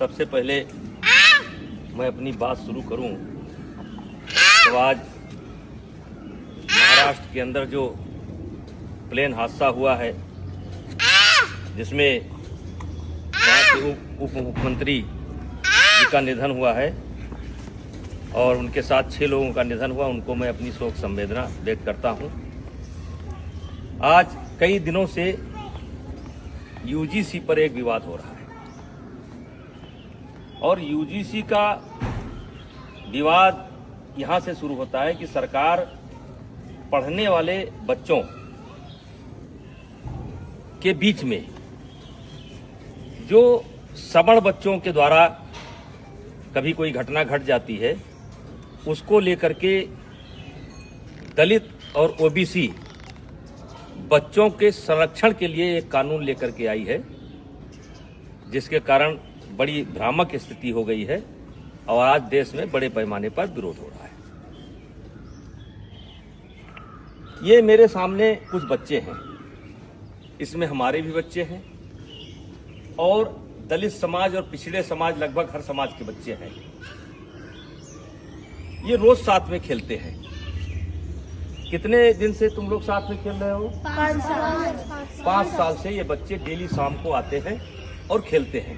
सबसे पहले मैं अपनी बात शुरू करूं तो आज महाराष्ट्र के अंदर जो प्लेन हादसा हुआ है जिसमें वहाँ के उप मुख्यमंत्री जी का निधन हुआ है और उनके साथ 6 लोगों का निधन हुआ, उनको मैं अपनी शोक संवेदना व्यक्त करता हूँ। आज कई दिनों से यूजीसी पर एक विवाद हो रहा है और यूजीसी का विवाद यहाँ से शुरू होता है कि सरकार पढ़ने वाले बच्चों के बीच में जो सवर्ण बच्चों के द्वारा कभी कोई घटना घट जाती है उसको लेकर के दलित और ओबीसी बच्चों के संरक्षण के लिए एक कानून लेकर के आई है, जिसके कारण बड़ी भ्रामक स्थिति हो गई है और आज देश में बड़े पैमाने पर विरोध हो रहा है। ये मेरे सामने कुछ बच्चे हैं, इसमें हमारे भी बच्चे हैं और दलित समाज और पिछड़े समाज लगभग हर समाज के बच्चे हैं। ये रोज साथ में खेलते हैं। कितने दिन से तुम लोग साथ में खेल रहे हो? 5 साल। 5 साल से ये बच्चे डेली शाम को आते हैं और खेलते हैं।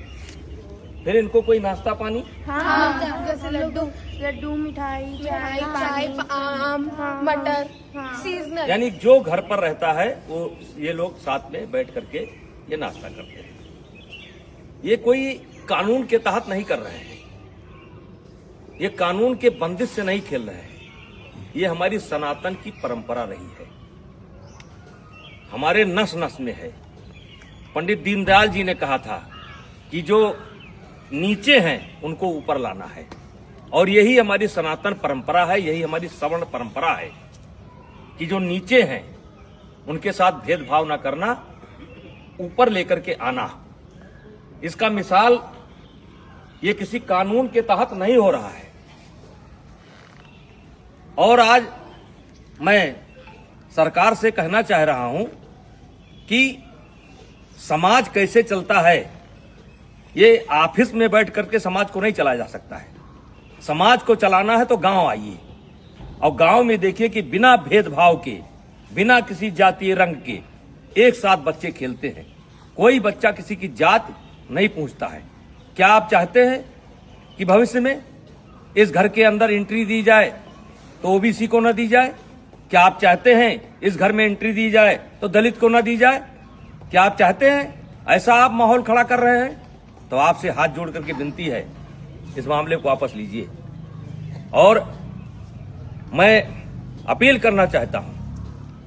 फिर इनको कोई नाश्ता पानी? हाँ, जैसे लड्डू, मिठाई, चाय, आम, मटर, सीजनल। यानी जो घर पर रहता है वो ये लोग साथ में बैठ करके ये नाश्ता करते हैं। ये कोई कानून के तहत नहीं कर रहे हैं, ये कानून के बंदिश से नहीं खेल रहे हैं। ये हमारी सनातन की परंपरा रही है, हमारे नस नस में है। पंडित दीनदयाल जी ने कहा था कि जो नीचे हैं उनको ऊपर लाना है और यही हमारी सनातन परंपरा है, यही हमारी सवर्ण परंपरा है कि जो नीचे हैं उनके साथ भेदभाव ना करना, ऊपर लेकर के आना। इसका मिसाल ये किसी कानून के तहत नहीं हो रहा है। और आज मैं सरकार से कहना चाह रहा हूं कि समाज कैसे चलता है, ये ऑफिस में बैठ करके समाज को नहीं चलाया जा सकता है। समाज को चलाना है तो गांव आइए और गांव में देखिए कि बिना भेदभाव के, बिना किसी जातीय रंग के एक साथ बच्चे खेलते हैं। कोई बच्चा किसी की जात नहीं पूछता है। क्या आप चाहते हैं कि भविष्य में इस घर के अंदर एंट्री दी जाए तो ओबीसी को न दी जाए? क्या आप चाहते हैं इस घर में एंट्री दी जाए तो दलित को न दी जाए? क्या आप चाहते हैं ऐसा आप माहौल खड़ा कर रहे हैं? तो आपसे हाथ जोड़ करके विनती है, इस मामले को वापस लीजिए। और मैं अपील करना चाहता हूं,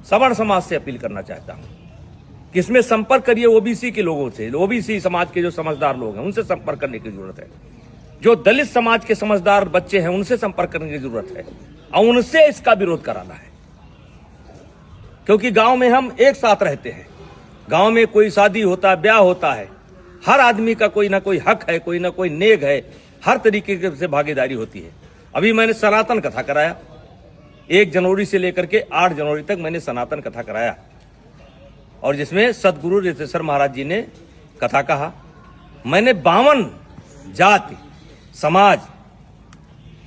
सवर्ण समाज से अपील करना चाहता हूं कि इसमें संपर्क करिए ओबीसी के लोगों से। ओबीसी समाज के जो समझदार लोग हैं उनसे संपर्क करने की जरूरत है। जो दलित समाज के समझदार बच्चे हैं उनसे संपर्क करने की जरूरत है और उनसे इसका विरोध कराना है, क्योंकि गांव में हम एक साथ रहते हैं। गांव में कोई शादी होता है, ब्याह होता है, हर आदमी का कोई ना कोई हक है, कोई ना कोई नेग है, हर तरीके से भागीदारी होती है। अभी मैंने सनातन कथा कराया, 1 जनवरी से लेकर के 8 जनवरी तक मैंने सनातन कथा कराया और जिसमें सदगुरु रितेश्वर महाराज जी ने कथा कहा। मैंने 52 जाति समाज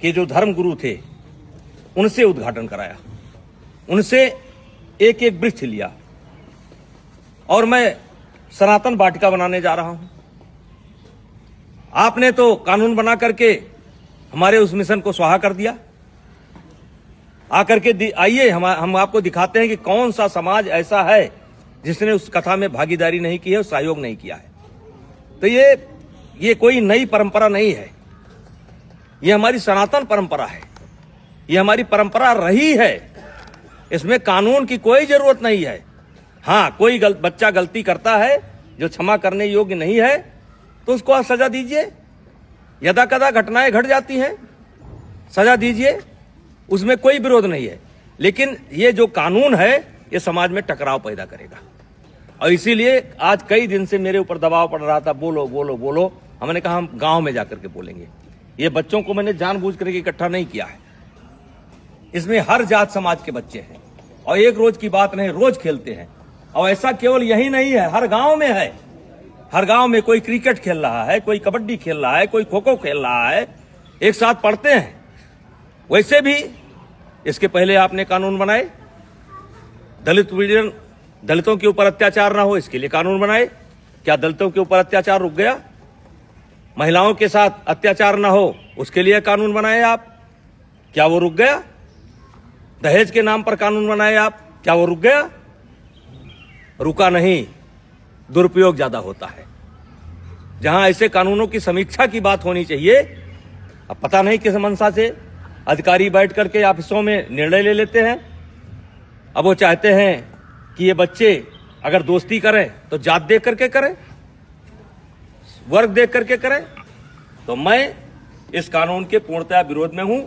के जो धर्म गुरु थे उनसे उद्घाटन कराया, उनसे एक एक वृक्ष लिया और मैं सनातन वाटिका बनाने जा रहा हूं। आपने तो कानून बना करके हमारे उस मिशन को स्वाहा कर दिया। आकर के आइए हम आपको दिखाते हैं कि कौन सा समाज ऐसा है जिसने उस कथा में भागीदारी नहीं की है, सहयोग नहीं किया है। तो ये कोई नई परंपरा नहीं है, ये हमारी सनातन परंपरा है, ये हमारी परंपरा रही है। इसमें कानून की कोई जरूरत नहीं है। हाँ, कोई बच्चा गलती करता है जो क्षमा करने योग्य नहीं है तो उसको आप सजा दीजिए। यदा कदा घटनाएं घट जाती हैं, सजा दीजिए, उसमें कोई विरोध नहीं है। लेकिन ये जो कानून है ये समाज में टकराव पैदा करेगा और इसीलिए आज कई दिन से मेरे ऊपर दबाव पड़ रहा था, बोलो बोलो बोलो। हमने कहा हम गांव में जाकर के बोलेंगे। ये बच्चों को मैंने जानबूझ करके इकट्ठा नहीं किया है, इसमें हर जात समाज के बच्चे हैं और एक रोज की बात नहीं, रोज खेलते हैं। और ऐसा केवल यही नहीं है, हर गांव में है। हर गांव में कोई क्रिकेट खेल रहा है, कोई कबड्डी खेल रहा है, कोई खो खो खेल रहा है, एक साथ पढ़ते हैं। वैसे भी इसके पहले आपने कानून बनाए, दलितों के ऊपर अत्याचार ना हो इसके लिए कानून बनाए। क्या दलितों के ऊपर अत्याचार रुक गया? महिलाओं के साथ अत्याचार ना हो उसके लिए कानून बनाए आप, क्या वो रुक गया? दहेज के नाम पर कानून बनाए आप, क्या वो रुक गया? रुका नहीं, दुरुपयोग ज्यादा होता है। जहां ऐसे कानूनों की समीक्षा की बात होनी चाहिए, अब पता नहीं किस मंशा से अधिकारी बैठ करके ऑफिसों में निर्णय ले लेते हैं। अब वो चाहते हैं कि ये बच्चे अगर दोस्ती करें तो जात देख करके करें, वर्ग देख करके करें। तो मैं इस कानून के पूर्णतः विरोध में हूं।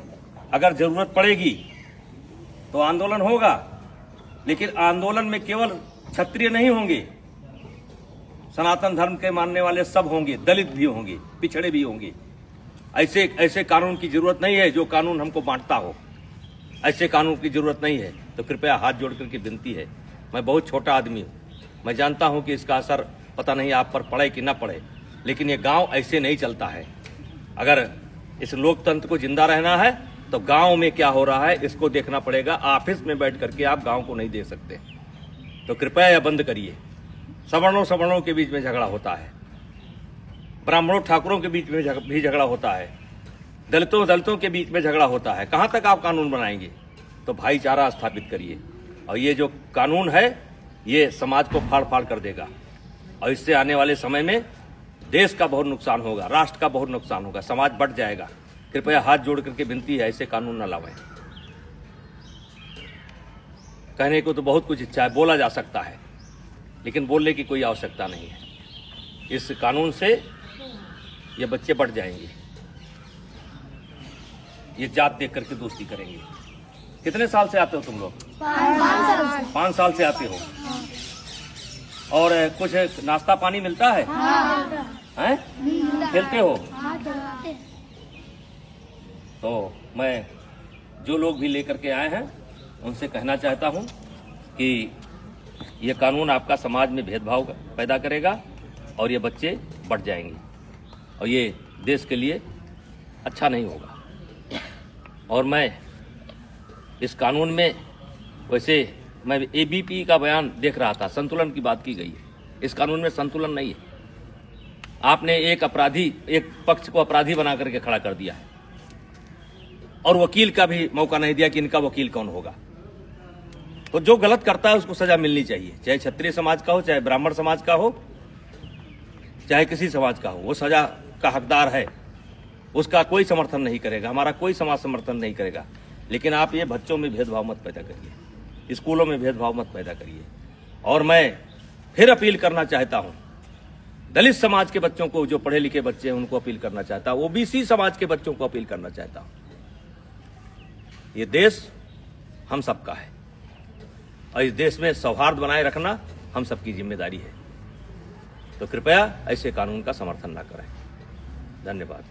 अगर जरूरत पड़ेगी तो आंदोलन होगा, लेकिन आंदोलन में केवल क्षत्रिय नहीं होंगे, सनातन धर्म के मानने वाले सब होंगे, दलित भी होंगे, पिछड़े भी होंगे। ऐसे कानून की जरूरत नहीं है जो कानून हमको बांटता हो। ऐसे कानून की जरूरत नहीं है। तो कृपया हाथ जोड़ करके विनती है, मैं बहुत छोटा आदमी हूं, मैं जानता हूं कि इसका असर पता नहीं आप पर पड़े कि ना पड़े, लेकिन ये गांव ऐसे नहीं चलता है। अगर इस लोकतंत्र को जिंदा रहना है तो गांव में क्या हो रहा है इसको देखना पड़ेगा। ऑफिस में बैठ करके आप गांव को नहीं देख सकते। तो कृपया यह बंद करिए। सवर्णों के बीच में झगड़ा होता है, ब्राह्मणों ठाकुरों के बीच में भी झगड़ा होता है, दलितों के बीच में झगड़ा होता है। कहां तक आप कानून बनाएंगे? तो भाईचारा स्थापित करिए। और ये जो कानून है ये समाज को फाड़ फाड़ कर देगा, और इससे आने वाले समय में देश का बहुत नुकसान होगा, राष्ट्र का बहुत नुकसान होगा, समाज बढ़ जाएगा। कृपया हाथ जोड़ करके विनती है, ऐसे कानून न लाएं। कहने को तो बहुत कुछ इच्छा है, बोला जा सकता है, लेकिन बोलने की कोई आवश्यकता नहीं है। इस कानून से ये बच्चे बढ़ जाएंगे, ये जात देख करके दोस्ती करेंगे। कितने साल से आते हो तुम लोग? 5 साल से आते हो। और कुछ नाश्ता पानी मिलता है? हैं? खेलते हो? तो मैं जो लोग भी लेकर के आए हैं उनसे कहना चाहता हूं कि ये कानून आपका समाज में भेदभाव पैदा करेगा और ये बच्चे बढ़ जाएंगे, और ये देश के लिए अच्छा नहीं होगा। और मैं इस कानून में, वैसे मैं एबीपी का बयान देख रहा था, संतुलन की बात की गई है। इस कानून में संतुलन नहीं है। आपने एक पक्ष को अपराधी बना करके खड़ा कर दिया है, और वकील का भी मौका नहीं दिया कि इनका वकील कौन होगा। तो जो गलत करता है उसको सजा मिलनी चाहिए, चाहे क्षत्रिय समाज का हो, चाहे ब्राह्मण समाज का हो, चाहे किसी समाज का हो, वो सजा का हकदार है। उसका कोई समर्थन नहीं करेगा, हमारा कोई समाज समर्थन नहीं करेगा। लेकिन आप ये बच्चों में भेदभाव मत पैदा करिए, स्कूलों में भेदभाव मत पैदा करिए। और मैं फिर अपील करना चाहता हूं, दलित समाज के बच्चों को, जो पढ़े लिखे बच्चे हैं उनको अपील करना चाहता हूं, ओबीसी समाज के बच्चों को अपील करना चाहता हूं। ये देश हम सबका है, और इस देश में सौहार्द बनाए रखना हम सबकी जिम्मेदारी है। तो कृपया ऐसे कानून का समर्थन न करें। धन्यवाद।